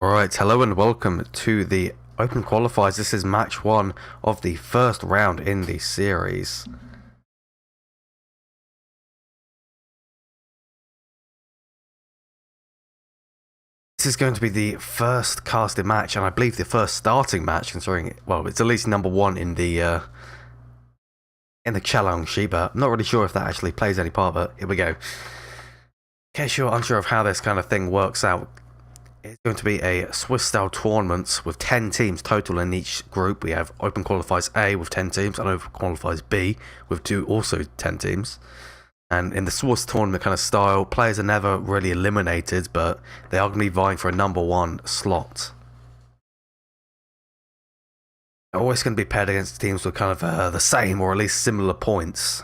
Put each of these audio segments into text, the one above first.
Alright, hello and welcome to the Open Qualifiers. This is match 1 of the first round in the series. This is going to be the first casted match, and I believe the first starting match, considering, well, it's at least number 1 in the challenge sheet, but I'm not really sure if that actually plays any part, but here we go. In case you're unsure of how this kind of thing works out, it's going to be a Swiss-style tournament with 10 teams total in each group. We have Open Qualifiers A with 10 teams and Open Qualifiers B with also 10 teams. And in the Swiss tournament kind of style, players are never really eliminated, but they are going to be vying for a number 1 slot. They're always going to be paired against teams with kind of the same or at least similar points.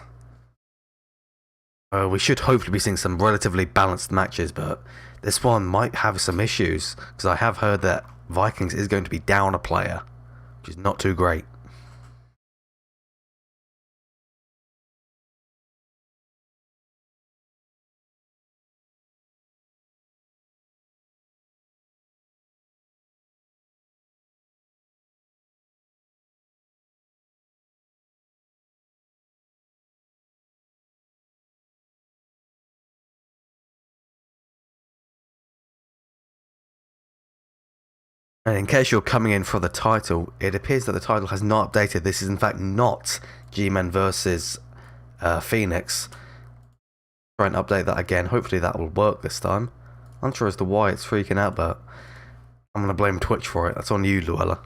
We should hopefully be seeing some relatively balanced matches, but this one might have some issues, because I have heard that Vikings is going to be down a player, which is not too great. And in case you're coming in for the title, it appears that the title has not updated. This is in fact not G-Men versus Phoenix. Try and update that again. Hopefully that will work this time. I'm unsure as to why it's freaking out, but I'm going to blame Twitch for it. That's on you, Luella.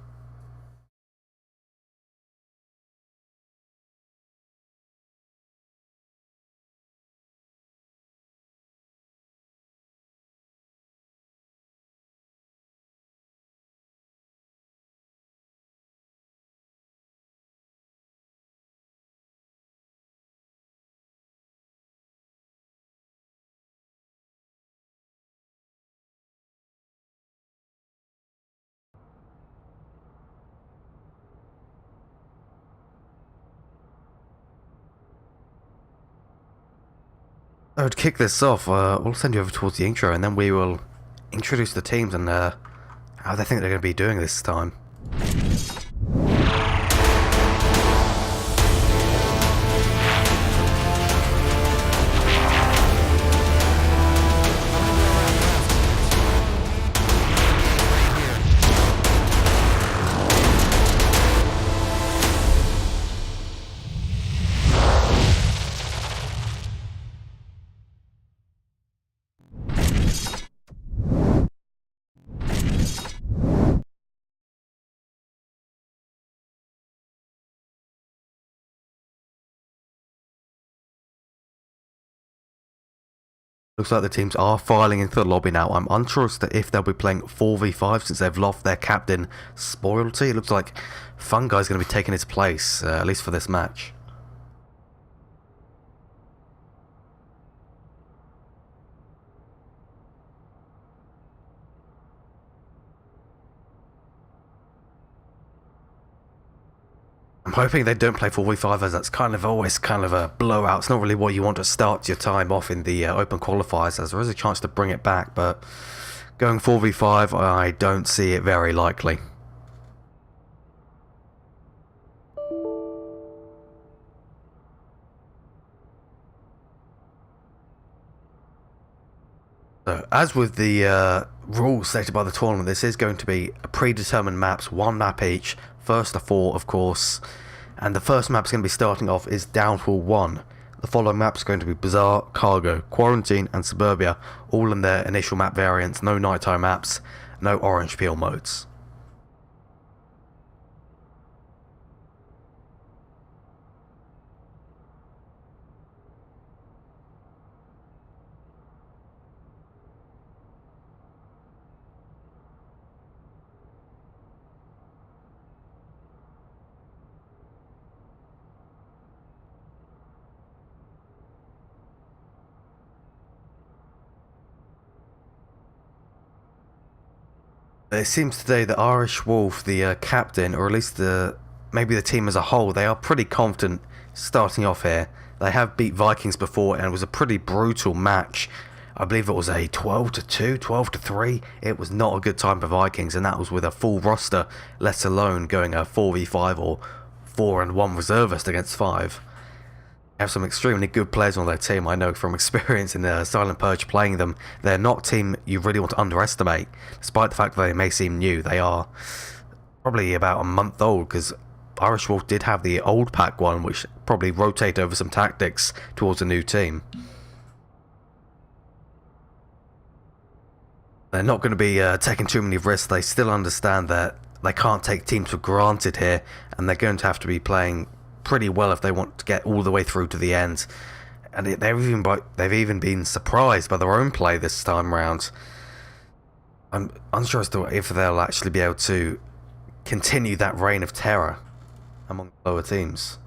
To kick this off, we'll send you over towards the intro, and then we will introduce the teams and how they think they're going to be doing this time. Looks like the teams are filing into the lobby now. I'm unsure as to if they'll be playing 4v5 since they've lost their captain, Spoilty. It looks like Funguy's going to be taking his place, at least for this match. I'm hoping they don't play 4v5, as that's kind of always kind of a blowout. It's not really what you want to start your time off in the Open Qualifiers, as there is a chance to bring it back, but going 4v5, I don't see it very likely. So, as with the rules stated by the tournament, this is going to be a predetermined maps, 1 map each, first to 4 of course, and the first map is going to be starting off is Downfall 1. The following maps are going to be Bazaar, Cargo, Quarantine and Suburbia, all in their initial map variants, no nighttime maps, no orange peel modes. It seems today that Irish Wolf, the captain, or at least maybe the team as a whole, they are pretty confident starting off here. They have beat Vikings before, and it was a pretty brutal match. I believe it was a 12-2, 12-3. It was not a good time for Vikings, and that was with a full roster, let alone going a 4v5 or 4-1 reservist against 5. They have some extremely good players on their team. I know from experience in the Silent Purge playing them, they're not a team you really want to underestimate. Despite the fact that they may seem new, they are probably about a month old, because Irish Wolf did have the old pack one, which probably rotate over some tactics towards a new team. They're not going to be taking too many risks. They still understand that they can't take teams for granted here, and they're going to have to be playing pretty well if they want to get all the way through to the end. And they've even been surprised by their own play this time around. I'm unsure as to if they'll actually be able to continue that reign of terror among the lower teams.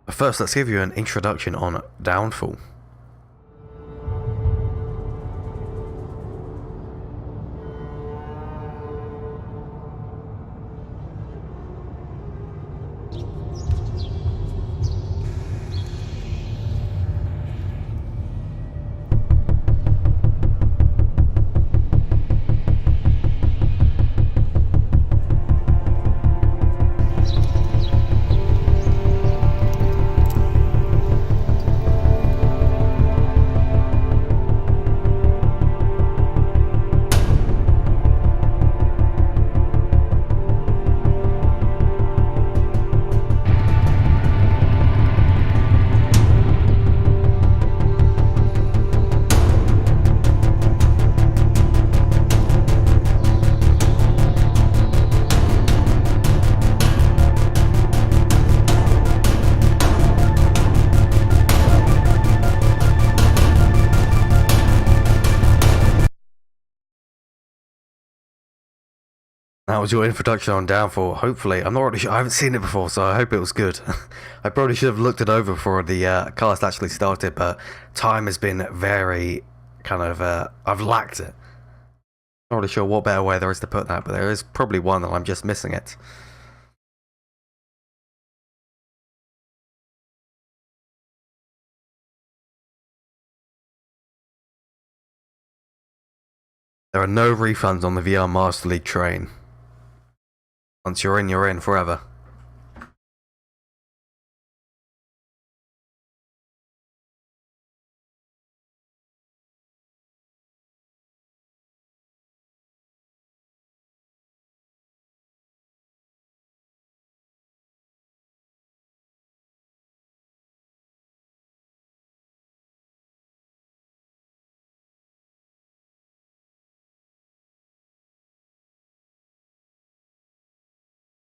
But first, let's give you an introduction on Downfall. That was your introduction on Downfall. Hopefully, I'm not really sure. I haven't seen it before, so I hope it was good. I probably should have looked it over before the cast actually started, but time has been very kind of. I've lacked it. Not really sure what better way there is to put that, but there is probably one that I'm just missing it. There are no refunds on the VR Master League train. Once you're in forever.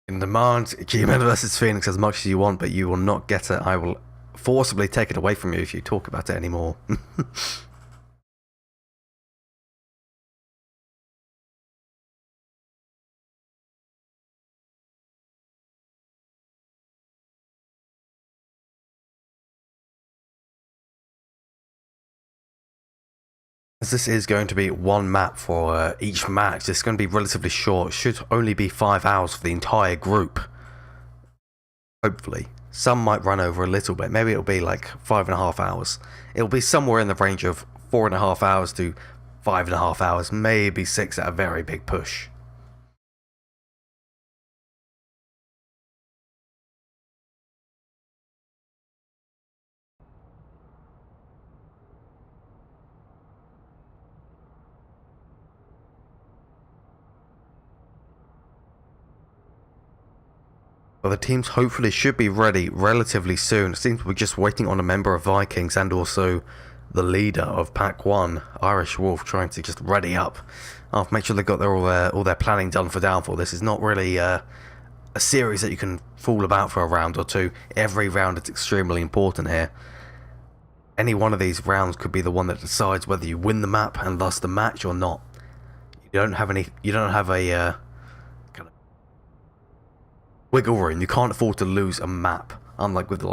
You can demand G-Men versus Phoenix as much as you want, but you will not get it. I will forcibly take it away from you if you talk about it anymore. As this is going to be one map for each match, it's going to be relatively short. It should only be 5 hours for the entire group. Hopefully. Some might run over a little bit. Maybe it'll be like 5.5 hours. It'll be somewhere in the range of 4.5 hours to 5.5 hours. Maybe 6 at a very big push. Well, the teams hopefully should be ready relatively soon. It seems we're just waiting on a member of Vikings and also the leader of Pack 1, Irish Wolf, trying to just ready up. I'll make sure they've got all their planning done for Downfall. This is not really a series that you can fool about for a round or two. Every round is extremely important here. Any one of these rounds could be the one that decides whether you win the map and thus the match or not. You don't have a wiggle room. You can't afford to lose a map, unlike with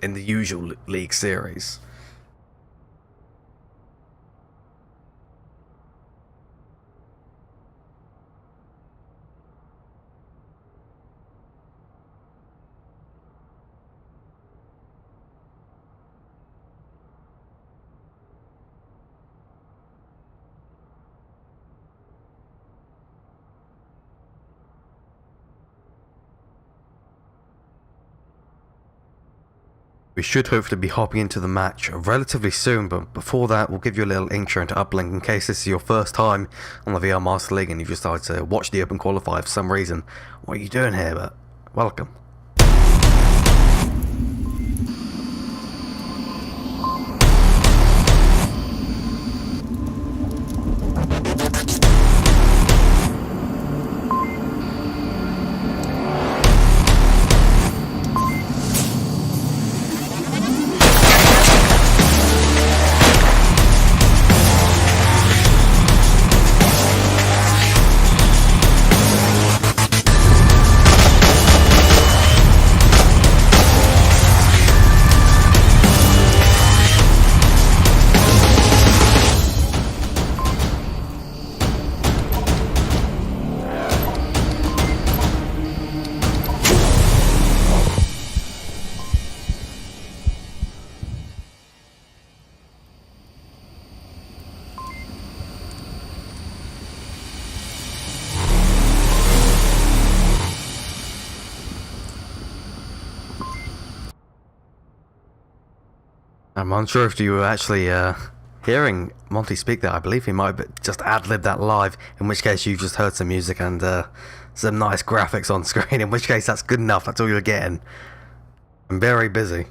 in the usual league series. We should hopefully be hopping into the match relatively soon, but before that we'll give you a little intro into Uplink in case this is your first time on the VR Master League and you've decided to watch the Open Qualifier for some reason. What are you doing here? But welcome. I'm unsure if you were actually hearing Monty speak there. I believe he might have just ad-libbed that live, in which case you just heard some music and some nice graphics on screen, in which case that's good enough, that's all you're getting. I'm very busy.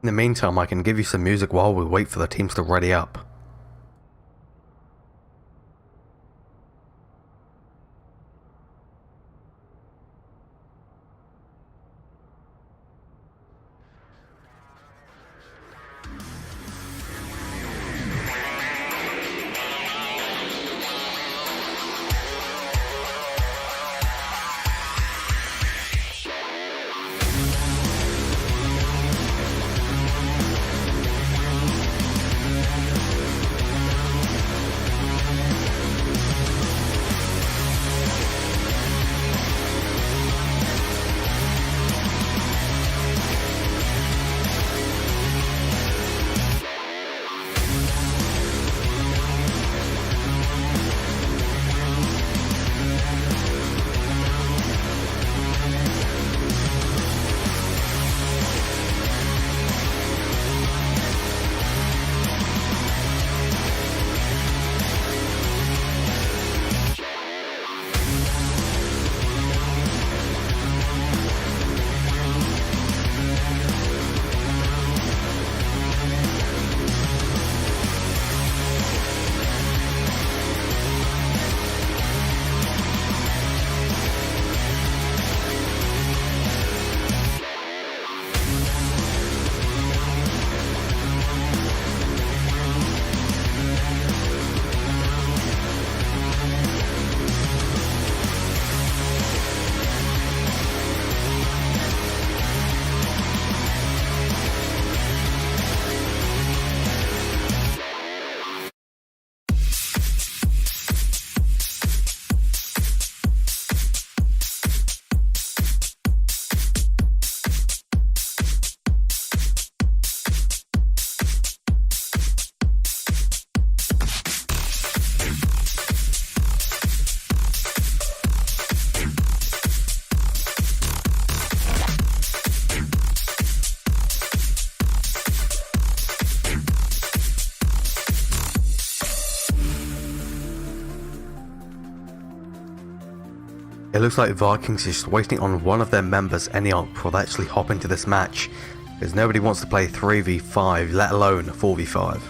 In the meantime, I can give you some music while we wait for the teams to ready up. It looks like Vikings is just waiting on one of their members, Eniok, before they actually hop into this match, because nobody wants to play 3v5, let alone 4v5.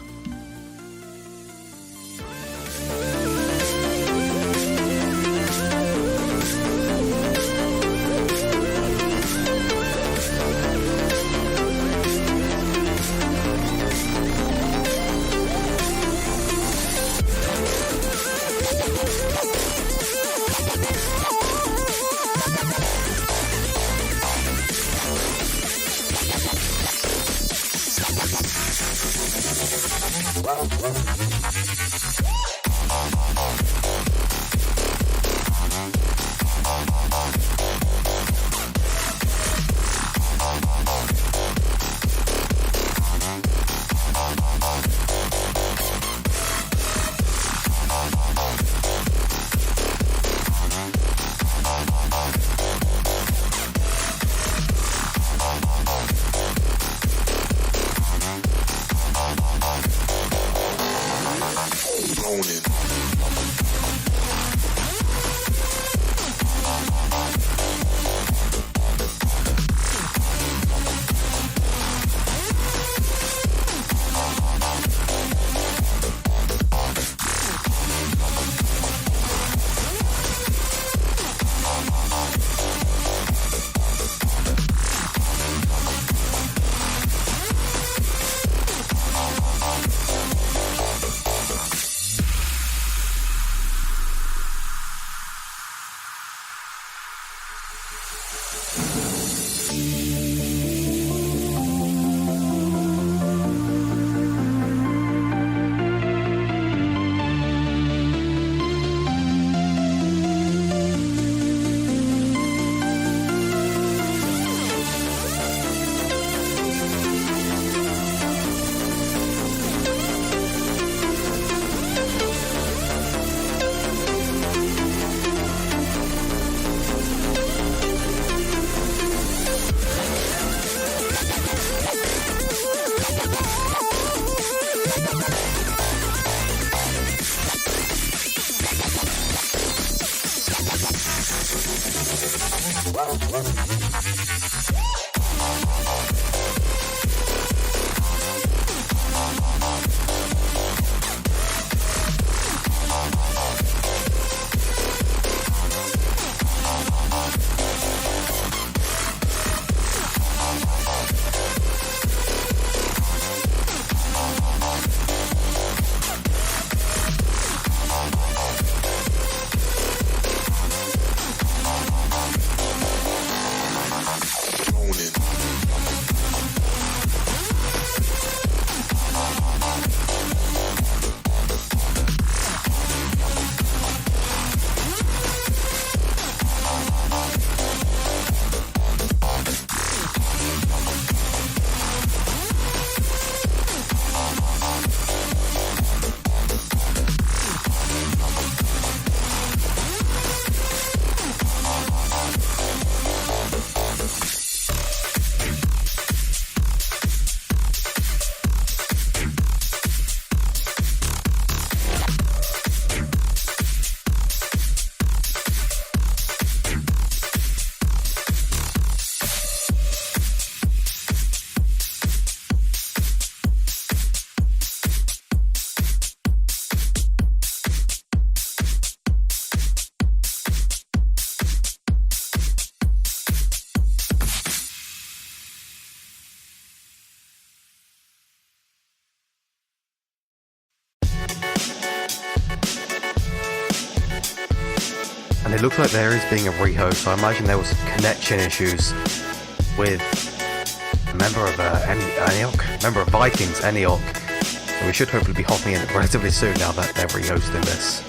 And it looks like there is being a rehost, so I imagine there was connection issues with a member of Antioch, member of Vikings, Antioch. So we should hopefully be hopping in relatively soon now that they're rehosting this.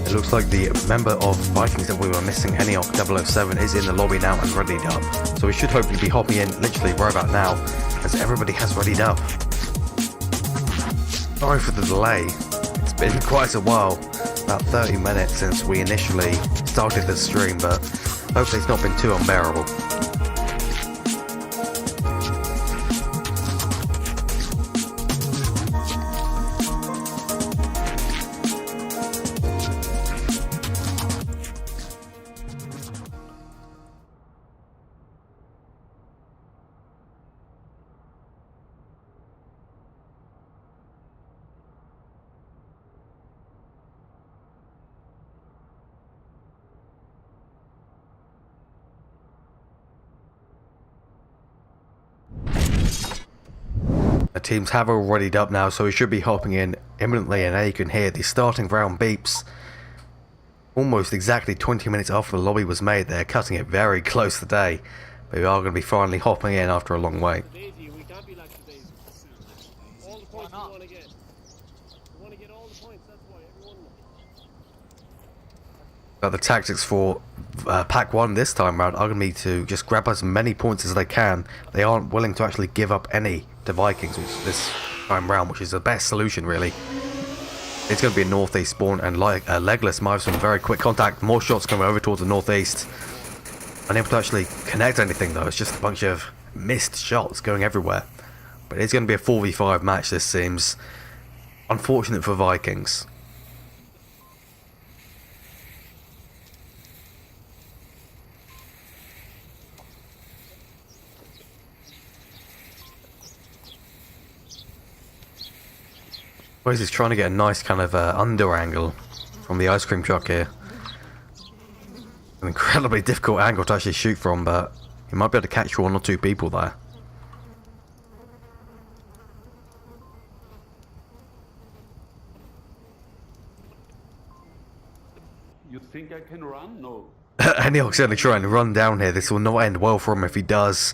It looks like the member of Vikings that we were missing, Antioch 007, is in the lobby now and readied up. So we should hopefully be hopping in literally right about now, as everybody has readied up. Sorry for the delay. It's been quite a while, about 30 minutes since we initially started the stream, but hopefully it's not been too unbearable. The teams have all readied up now, so we should be hopping in imminently, and now you can hear the starting round beeps. Almost exactly 20 minutes after the lobby was made, they're cutting it very close today. But we are going to be finally hopping in after a long wait. But the tactics for Pack 1 this time around are going to be to just grab as many points as they can. They aren't willing to actually give up any to Vikings this time round, which is the best solution really. It's going to be a northeast spawn, and like Legless might have some very quick contact. More shots coming over towards the northeast. Unable to actually connect anything though. It's just a bunch of missed shots going everywhere. But it's going to be a 4v5 match, this seems. Unfortunate for Vikings. Boys is trying to get a nice kind of under angle from the ice cream truck here. An incredibly difficult angle to actually shoot from, but he might be able to catch one or two people there. You think I can run? No. Enioc's going to try and run down here. This will not end well for him if he does.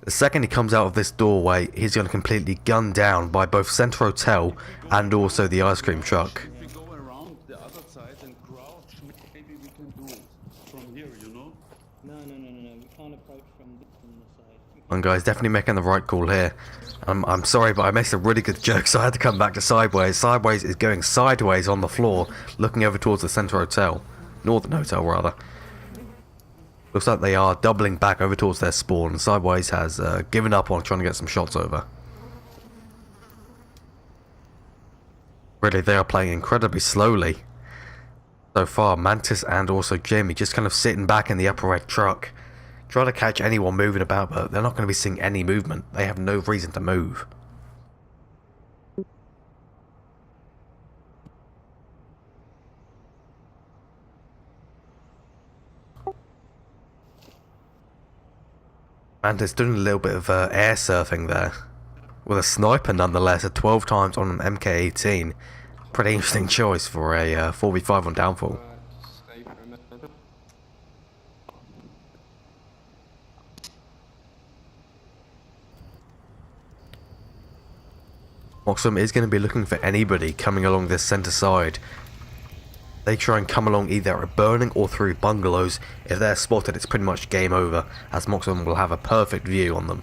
The second he comes out of this doorway, he's going to completely gun down by both Centre Hotel and also the ice cream truck. If we go around the other side and crouch, maybe we can do it from here, you know? No. We can't approach from the side. One guy's definitely making the right call here. I'm sorry, but I missed a really good joke, so I had to come back to Sideways. Sideways is going sideways on the floor, looking over towards the Centre Hotel. Northern Hotel, rather. Looks like they are doubling back over towards their spawn. Sideways has given up on trying to get some shots over. Really, they are playing incredibly slowly. So far, Mantis and also Jamie just kind of sitting back in the upper red truck. Trying to catch anyone moving about, but they're not going to be seeing any movement. They have no reason to move. Mantis doing a little bit of air surfing there. With a sniper nonetheless, at 12 times on an MK18. Pretty interesting choice for a 4v5 on Downfall. Moxham is going to be looking for anybody coming along this centre side. They try and come along either at burning or through bungalows. If they're spotted, it's pretty much game over, as Moxham will have a perfect view on them.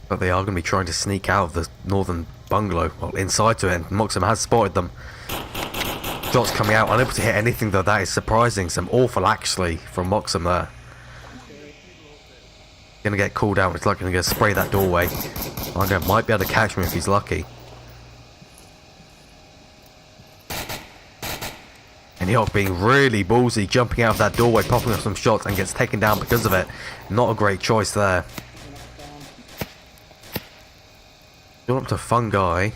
But they are going to be trying to sneak out of the northern bungalow, well, inside to it, and Moxham has spotted them. Shots coming out, unable to hit anything though. That is surprising. Some awful actually from Moxham there. Gonna get called out. It's like gonna spray that doorway. Andre might be able to catch him if he's lucky. And Eniok being really ballsy, jumping out of that doorway, popping up some shots, and gets taken down because of it. Not a great choice there. Going up to Fungi,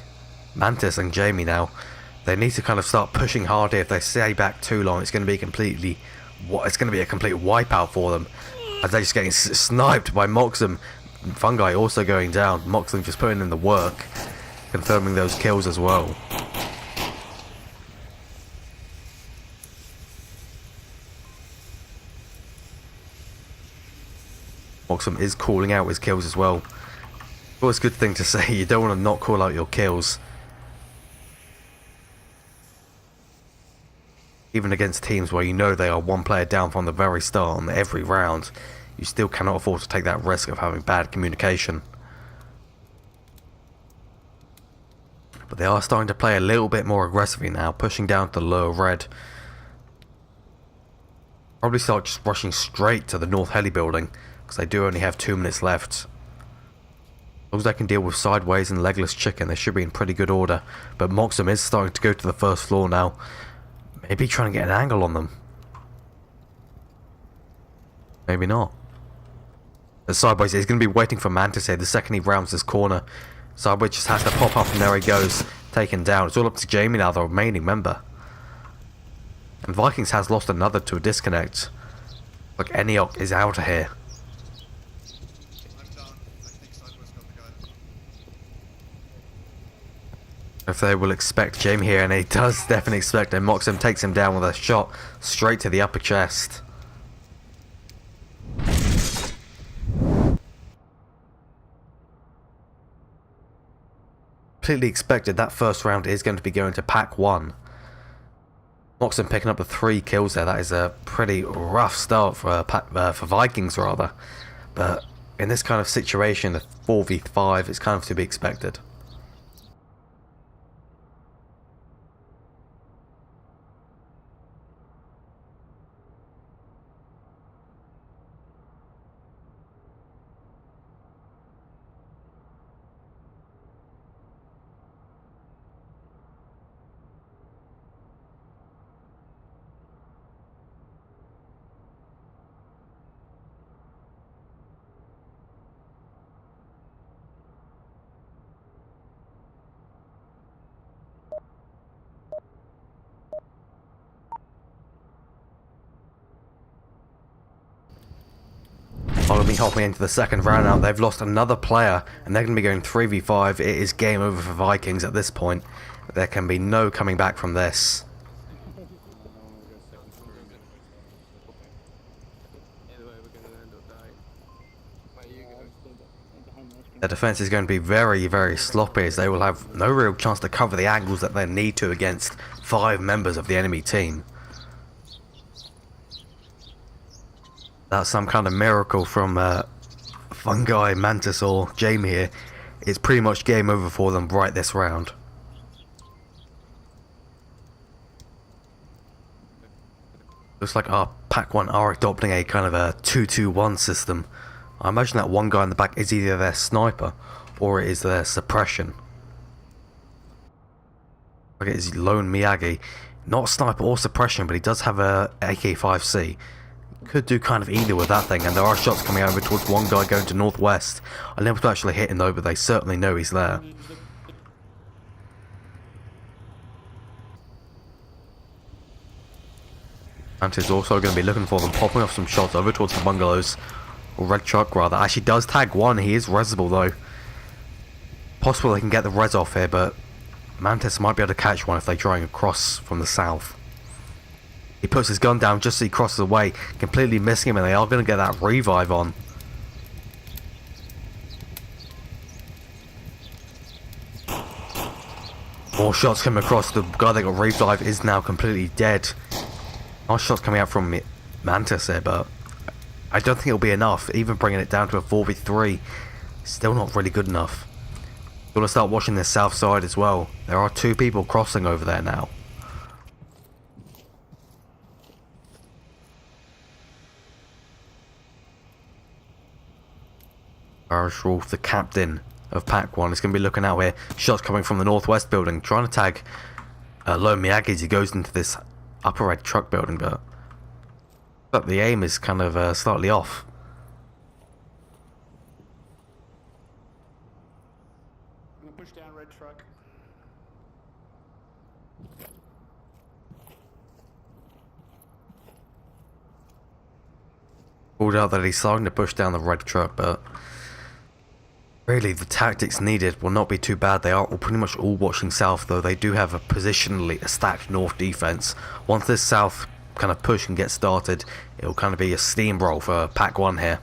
Mantis and Jamie now. They need to kind of start pushing hard here. If they stay back too long, it's going to be a complete wipeout for them. As they're just getting sniped by Moxham. Fungi also going down. Moxham just putting in the work, confirming those kills as well. Moxham is calling out his kills as well. Always a good thing to say. You don't want to not call out your kills. Even against teams where you know they are one player down from the very start on every round, you still cannot afford to take that risk of having bad communication. But they are starting to play a little bit more aggressively now, pushing down to the lower red. Probably start just rushing straight to the North Heli building, because they do only have 2 minutes left. As long as they can deal with Sideways and Legless Chicken, they should be in pretty good order. But Moxham is starting to go to the first floor now. Maybe trying to get an angle on them. Maybe not. But Sideways is going to be waiting for Mantis here the second he rounds this corner. Sideways just has to pop up and there he goes. Taken down. It's all up to Jamie now, the remaining member. And Vikings has lost another to a disconnect. Look, Eniok is out of here. if they will expect Jamie here, and he does definitely expect him. Moxham takes him down with a shot straight to the upper chest. Completely expected that first round is going to be going to pack 1. Moxham picking up the 3 kills there. That is a pretty rough start for Vikings rather. But in this kind of situation, the 4v5 is kind of to be expected. Follow me hopping into the second round now. They've lost another player and they're going to be going 3v5. It is game over for Vikings at this point. There can be no coming back from this. The defense is going to be very, very sloppy, as they will have no real chance to cover the angles that they need to against 5 members of the enemy team. That's some kind of miracle from Fungi, Mantis or Jamie here. It's pretty much game over for them right this round. Looks like our Pack 1 are adopting a kind of a 2-2-1 system. I imagine that one guy in the back is either their sniper or it is their suppression. Look at his lone Miyagi. Not sniper or suppression, but he does have a AK-5C. Could do kind of either with that thing, and there are shots coming over towards one guy going to northwest. Unable to actually hit him though, but they certainly know he's there. Mantis is also going to be looking for them, popping off some shots over towards the bungalows. Or red truck rather. Actually does tag one, he is resable though. Possible they can get the res off here, but Mantis might be able to catch one if they try and cross from the south. He puts his gun down just as he crosses away, completely missing him, and they are going to get that revive on. More shots coming across. The guy that got revive is now completely dead. More shots coming out from Mantis here, but I don't think it'll be enough. Even bringing it down to a 4v3, still not really good enough. We're going to start watching this south side as well. There are 2 people crossing over there now. Irish Wolf, the captain of Pack 1, is going to be looking out here. Shots coming from the northwest building, trying to tag Lone Miyagi as he goes into this upper red truck building, but the aim is kind of slightly off. I'm gonna push down red truck. Pulled out that he's starting to push down the red truck, but really the tactics needed will not be too bad. They are pretty much all watching south, though they do have a positionally a stacked north defense. Once this south kind of push and get started, it'll kind of be a steamroll for Pack 1 here.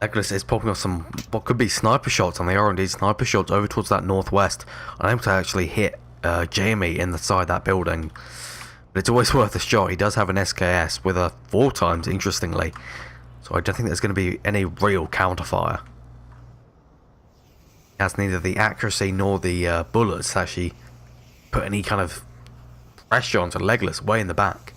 Nicholas is popping off some what could be sniper shots, and they are indeed sniper shots over towards that northwest. Unable to actually hit Jamie in the side of that building, but it's always worth a shot. He does have an SKS with a 4 times, interestingly, so I don't think there's going to be any real counterfire. He has neither the accuracy nor the bullets to actually put any kind of pressure onto Legless way in the back.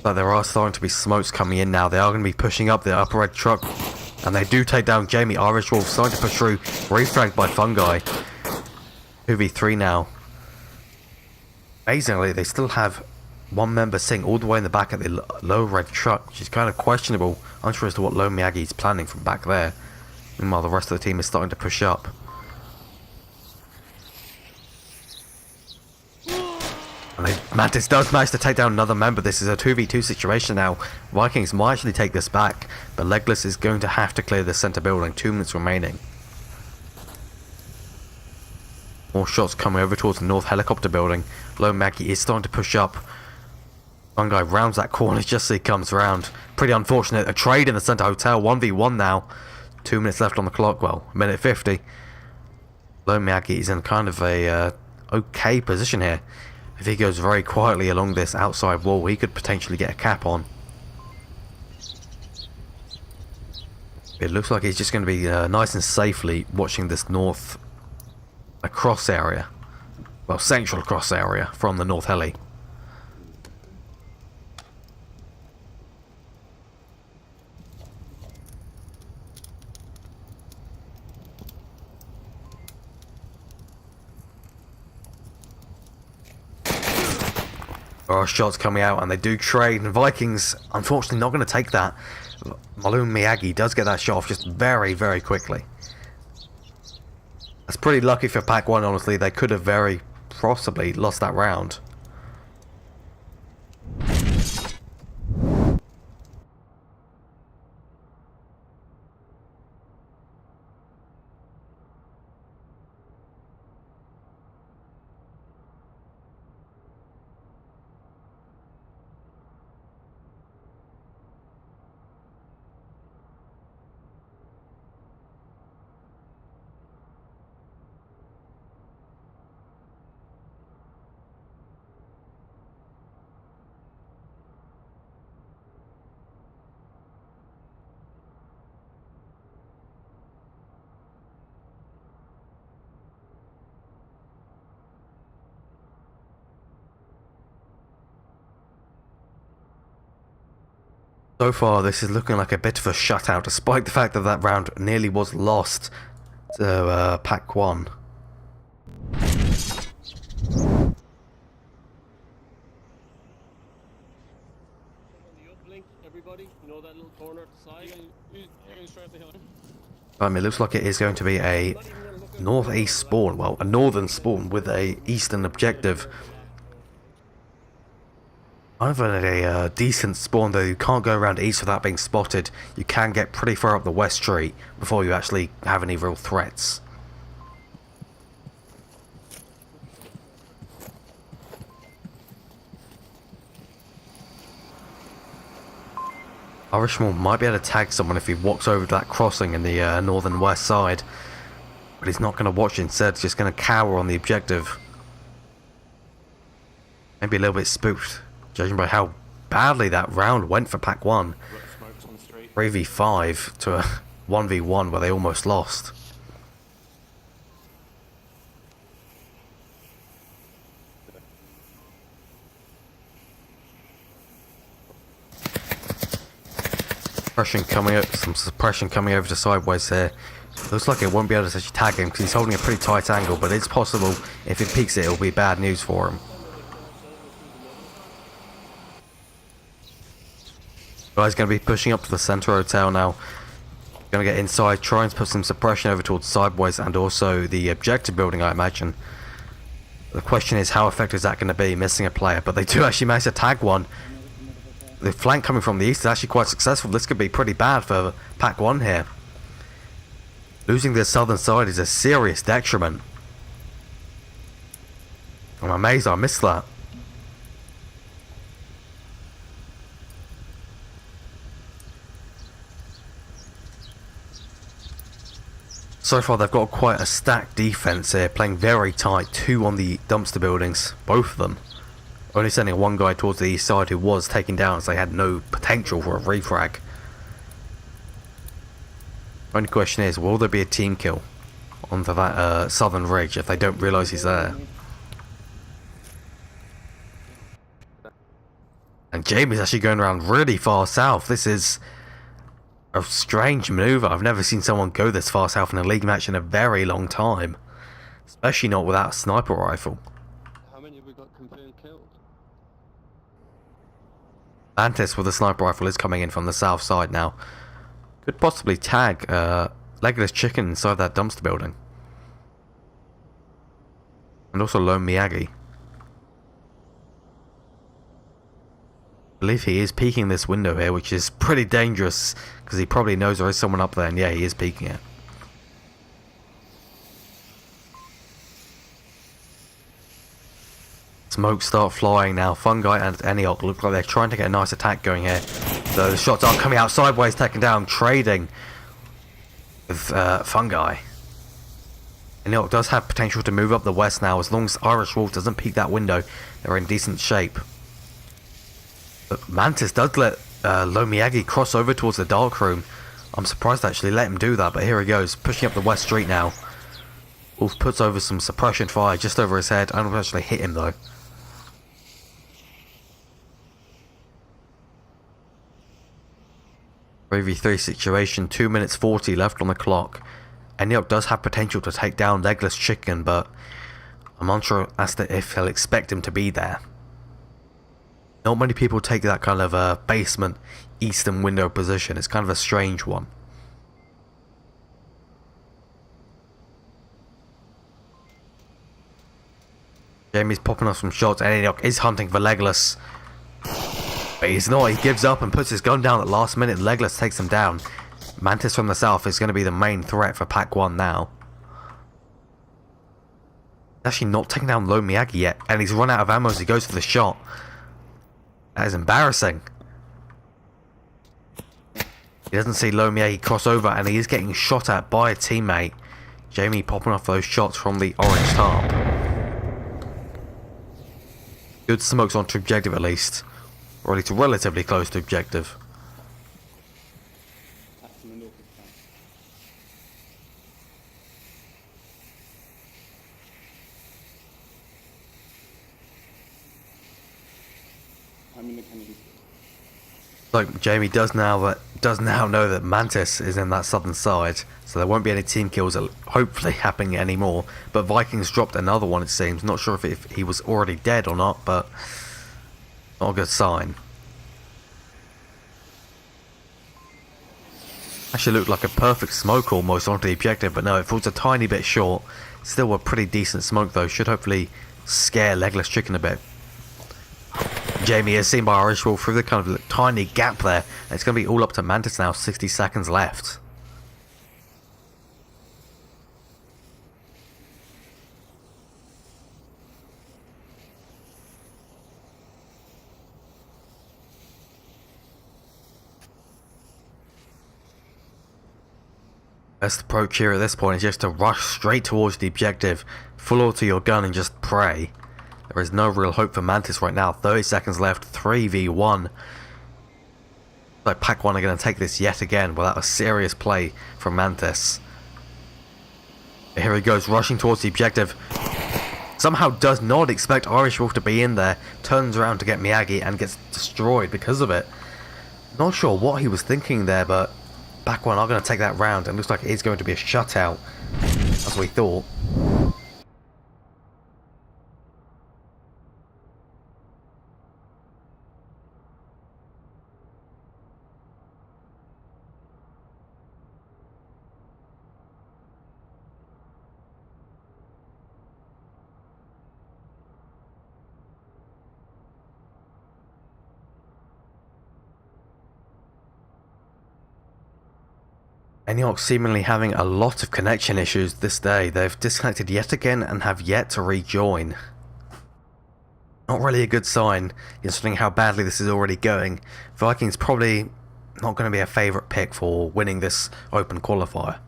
But there are starting to be smokes coming in now. They are going to be pushing up the upper red truck, and they do take down Jamie. Irish Wolf starting to push through, reflanked by Fungi. 2v3 now. Amazingly, they still have one member sitting all the way in the back of the low red truck, which is kind of questionable. Unsure as to what Low Miyagi's planning from back there. Meanwhile, the rest of the team is starting to push up. And Mantis does manage to take down another member. This is a 2v2 situation now. Vikings might actually take this back, but Legless is going to have to clear the center building. 2 minutes remaining. More shots coming over towards the north helicopter building. Low Maggie is starting to push up. One guy rounds that corner just as he comes around. Pretty unfortunate. A trade in the center hotel. 1v1 now. 2 minutes left on the clock. Well, minute 50. Low Maggie is in kind of a okay position here. If he goes very quietly along this outside wall, he could potentially get a cap on. It looks like he's just going to be nice and safely watching this north cross area. Well, central cross area from the north heli. There are shots coming out and they do trade, and Vikings unfortunately not going to take that. Low Miyagi does get that shot off just very, very quickly. That's pretty lucky for Pack 1, honestly. They could have very possibly lost that round. So far, this is looking like a bit of a shutout, despite the fact that that round nearly was lost to Pack 1. It looks like it is going to be a northeast spawn, well, a northern spawn with a eastern objective. Kind of a decent spawn, though. You can't go around east without being spotted. You can get pretty far up the west street before you actually have any real threats. Irishman might be able to tag someone if he walks over to that crossing in the northern west side, but he's not going to watch. Instead, he's just going to cower on the objective. Maybe a little bit spooked, judging by how badly that round went for Pack 1. 3v5 to a 1v1 where they almost lost. Some suppression coming over to sideways here. Looks like it won't be able to actually tag him because he's holding a pretty tight angle, but it's possible if it peeks it, it'll be bad news for him. Guy's going to be pushing up to the center hotel now. Going to get inside, try and put some suppression over towards sideways and also the objective building, I imagine. The question is, how effective is that going to be, missing a player? But they do actually manage to tag one. The flank coming from the east is actually quite successful. This could be pretty bad for Pack 1 here. Losing the southern side is a serious detriment. I'm amazed I missed that. So far they've got quite a stacked defense here, playing very tight. 2 on the dumpster buildings, both of them. Only sending one guy towards the east side who was taken down as they had no potential for a refrag. Only question is, will there be a team kill onto that southern ridge if they don't realise he's there? And Jamie's actually going around really far south. This is a strange manoeuvre. I've never seen someone go this far south in a league match in a very long time. Especially not without a sniper rifle. How many have we got confirmed killed? Mantis with a sniper rifle is coming in from the south side now. Could possibly tag Legless Chicken inside that dumpster building. And also Lone Miyagi. I believe he is peeking this window here, which is pretty dangerous because he probably knows there is someone up there, and yeah, he is peeking it. Smoke start flying now. Fungi and Eniok look like they're trying to get a nice attack going here. So the shots are coming out sideways, taking down, trading with Fungi. Eniok does have potential to move up the west now. As long as Irish Wolf doesn't peek that window, they're in decent shape. But Mantis does let Lone Miyagi cross over towards the dark room. I'm surprised to actually let him do that, but here he goes, pushing up the west street now. Wolf puts over some suppression fire just over his head. I don't actually hit him though. 3v3 situation, 2 minutes 40 left on the clock. Eniok does have potential to take down Legless Chicken, but I'm unsure as to if he'll expect him to be there. Not many people take that kind of basement eastern window position. It's kind of a strange one. Jamie's popping off some shots, and Eniok is hunting for Legless. But he's not, he gives up and puts his gun down at the last minute. Legless takes him down. Mantis from the south is going to be the main threat for Pack 1 now. He's actually not taking down Lone Miyagi yet, and he's run out of ammo as he goes for the shot. That is embarrassing. He doesn't see Lone Miyagi cross over, and he is getting shot at by a teammate. Jamie popping off those shots from the orange tarp. Good smokes onto objective at least. Or at least relatively close to objective. I'm in the Kennedy. Like Jamie does now know that Mantis is in that southern side, so there won't be any team kills hopefully happening anymore. But Vikings dropped another one, it seems. Not sure if he was already dead or not, but not a good sign. Actually looked like a perfect smoke almost onto the objective, but no, it falls a tiny bit short. Still a pretty decent smoke though. Should hopefully scare Legless Chicken a bit. Jamie is seen by Irish Wolf through the kind of tiny gap there. And it's going to be all up to Mantis now. 60 seconds left. Best approach here at this point is just to rush straight towards the objective, full auto your gun and just pray. There is no real hope for Mantis right now. 30 seconds left, 3v1. Like Pack 1 are going to take this yet again without a serious play from Mantis. Here he goes, rushing towards the objective. Somehow does not expect Irish Wolf to be in there, turns around to get Miyagi and gets destroyed because of it. Not sure what he was thinking there, but Pack 1 are going to take that round, and looks like it is going to be a shutout, as we thought. Eniok seemingly having a lot of connection issues this day. They've disconnected yet again and have yet to rejoin. Not really a good sign, considering how badly this is already going. Vikings probably not going to be a favourite pick for winning this open qualifier.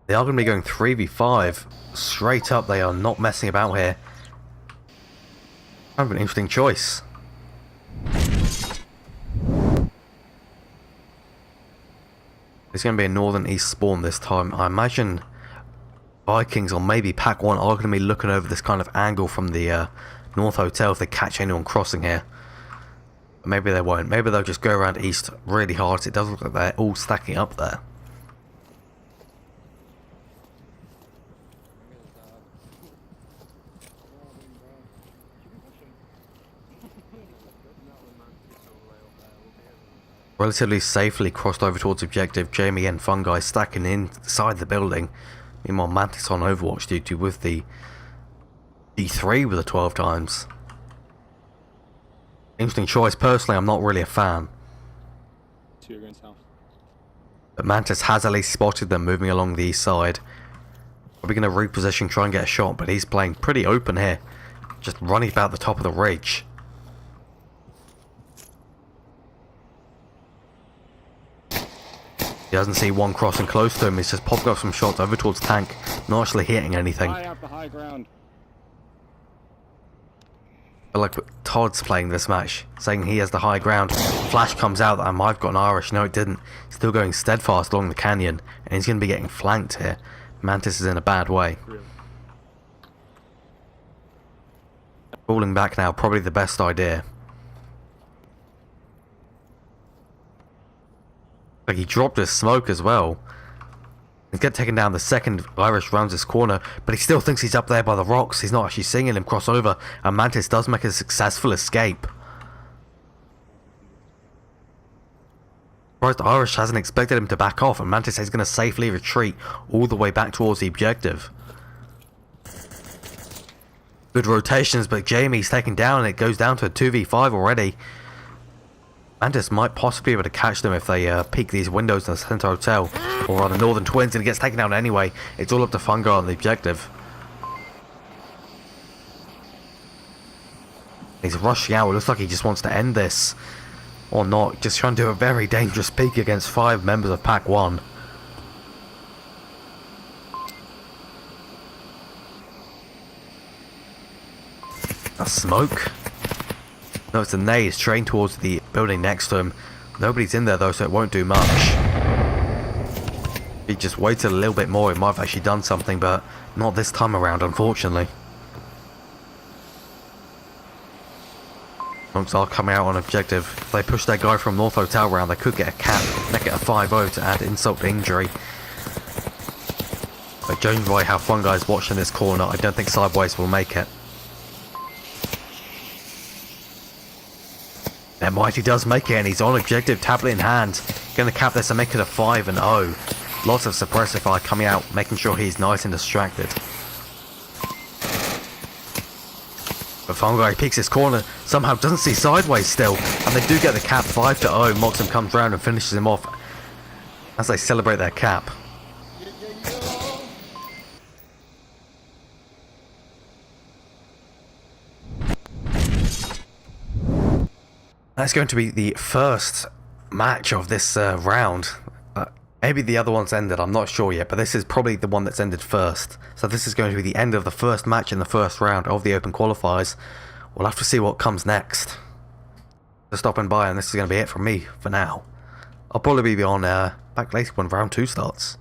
They are going to be going 3v5 straight up. They are not messing about here. Kind of an interesting choice. It's going to be a northern east spawn this time. I imagine Vikings or maybe Pack 1 are going to be looking over this kind of angle from the North Hotel if they catch anyone crossing here. But maybe they won't. Maybe they'll just go around east really hard. It does look like they're all stacking up there. relatively safely crossed over towards objective. Jamie and Fungi stacking inside the building. Meanwhile, Mantis on Overwatch duty with the D3 with the 12 times. Interesting choice. Personally, I'm not really a fan. Two are going south. But Mantis has at least spotted them moving along the east side. Probably going to reposition, try and get a shot, but he's playing pretty open here. Just running about the top of the ridge. He doesn't see one crossing close to him. He's just popped up some shots over towards tank. Not actually hitting anything. High up the high ground. But like Todd's playing this match, saying he has the high ground. Flash comes out and I've got an Irish. No, it didn't. Still going steadfast along the canyon, and he's going to be getting flanked here. Mantis is in a bad way. Falling back now, probably the best idea. Like he dropped his smoke as well. He's getting taken down the second Irish rounds his corner, but he still thinks he's up there by the rocks. He's not actually seeing him cross over, and Mantis does make a successful escape. Surprised Irish hasn't expected him to back off, and Mantis is going to safely retreat all the way back towards the objective. Good rotations, but Jamie's taken down, and it goes down to a 2v5 already. Mantis might possibly be able to catch them if they peek these windows in the Center Hotel, or on the Northern Twins, and he gets taken down anyway. It's all up to Fungi on the objective. He's rushing out. It looks like he just wants to end this. Or not. Just trying to do a very dangerous peek against 5 members of Pack 1. A smoke. No, it's a nade straight towards the building next to him. Nobody's in there though, so it won't do much. If he just waited a little bit more, it might have actually done something, but not this time around, unfortunately. Monks are coming out on objective. If they push that guy from North Hotel round, they could get a cap, make it a 5-0 to add insult to injury. But judging by how Fungi's watching this corner, I don't think Sideways will make it. And Mighty does make it, and he's on objective, tablet in hand. Gonna cap this and make it a 5-0. Lots of suppressive fire coming out, making sure he's nice and distracted. But Fungi peeks his corner, somehow doesn't see Sideways still, and they do get the cap 5-0. Moxham comes round and finishes him off as they celebrate their cap. That's going to be the first match of this round. Maybe the other one's ended, I'm not sure yet, but this is probably the one that's ended first. So this is going to be the end of the first match in the first round of the Open Qualifiers. We'll have to see what comes next. So stopping by, and this is going to be it from me for now. I'll probably be on back later when round 2 starts.